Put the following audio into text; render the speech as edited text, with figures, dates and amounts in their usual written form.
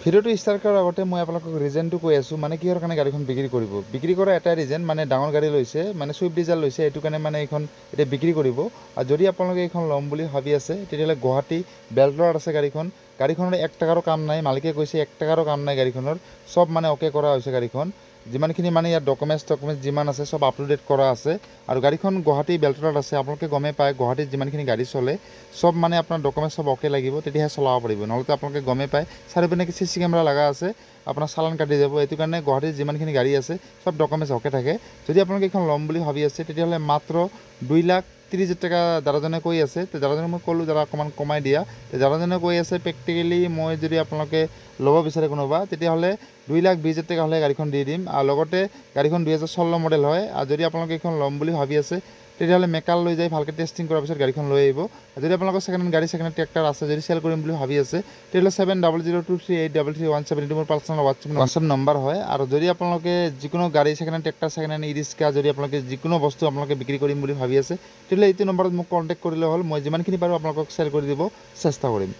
ভিডিওটো ষ্টাৰ্ট কৰাৰ আগতে মই আপোনালোকক ৰিজনটো কৈ আছোঁ, মানে কিহৰ কাৰণে গাড়ীখন বিক্ৰী কৰিব। বিক্ৰী কৰা এটাই ৰিজন, মানে ডাঙৰ গাড়ী লৈছে, মানে চুইফ্ট ডিজাৰ লৈছে, এইটো কাৰণে মানে এইখন এতিয়া বিক্ৰী কৰিব। আৰু যদি আপোনালোকে এইখন ল'ম বুলি ভাবি আছে, তেতিয়াহ'লে গুৱাহাটী বেলতলাত আছে গাড়ীখন। গাড়ীখনৰ 1 টকাৰো কাম নাই, মালিকে কৈছে 1 টকাৰো কাম নাই গাড়ীখনৰ, চব মানে অ'কে কৰা হৈছে গাড়ীখন। যিমানখিনি মানে ইয়াত ডকুমেণ্টছ যিমান আছে চব আপ টু ডেট কৰা আছে। আৰু গাড়ীখন গুৱাহাটী বেলতলাত আছে, আপোনালোকে গমেই পায় গুৱাহাটীত যিমানখিনি গাড়ী চলে চব মানে আপোনাৰ ডকুমেণ্টছ চব অ'কে লাগিব, তেতিয়াহে চলাব পাৰিব। নহ'লেতো আপোনালোকে গমেই পায় চাৰিপিনে CC কেমেৰা লগা আছে, আপোনাৰ চালান কাটি যাব। এইটো কাৰণে গুৱাহাটীত যিমানখিনি গাড়ী আছে চব ডকুমেণ্টছ অ'কে থাকে। যদি আপোনালোকে এইখন ল'ম বুলি ভাবি আছে, তেতিয়াহ'লে মাত্ৰ 2,30,000 টকা দাদাজনে কৈ আছে। তো দাদাজনে মই ক'লোঁ দাদা অকণমান কমাই দিয়া। তো দাদাজনে কৈ আছে প্ৰেক্টিকেলি মই যদি আপোনালোকে ল'ব বিচাৰে কোনোবা, তেতিয়াহ'লে 2,20,000 টকা হ'লে গাড়ীখন দি দিম। আৰু লগতে গাড়ীখন 2016 মডেল হয়। আৰু যদি আপোনালোকে এইখন ল'ম বুলি ভাবি আছে, তেতিয়াহ'লে মেকাল লৈ যাই ভালকৈ টেষ্টিং কৰাৰ পিছত গাড়ীখন লৈ আহিব। যদি আপোনালোকৰ ছেকেণ্ড হেণ্ড গাড়ী, ছেকেণ্ড হেণ্ড ট্ৰেক্টৰ আছে, যদি চেল কৰিম বুলি ভাবি আছে, তেতিয়াহ'লে 7002383317 এইটো মোৰ পাৰ্চনেল হোৱাটছআপ নম্বৰ হয়। আৰু যদি আপোনালোকে যিকোনো গাড়ী, second hand tractor, second hand e-rickshaw, যদি আপোনালোকে যিকোনো বস্তু আপোনালোকে বিক্ৰী কৰিম বুলি ভাবি আছে, তেতিয়াহ'লে এইটো নম্বৰত মোক কণ্টেক্ট কৰিলে হ'ল। মই যিমানখিনি পাৰোঁ আপোনালোকক চেল কৰি দিব চেষ্টা কৰিম।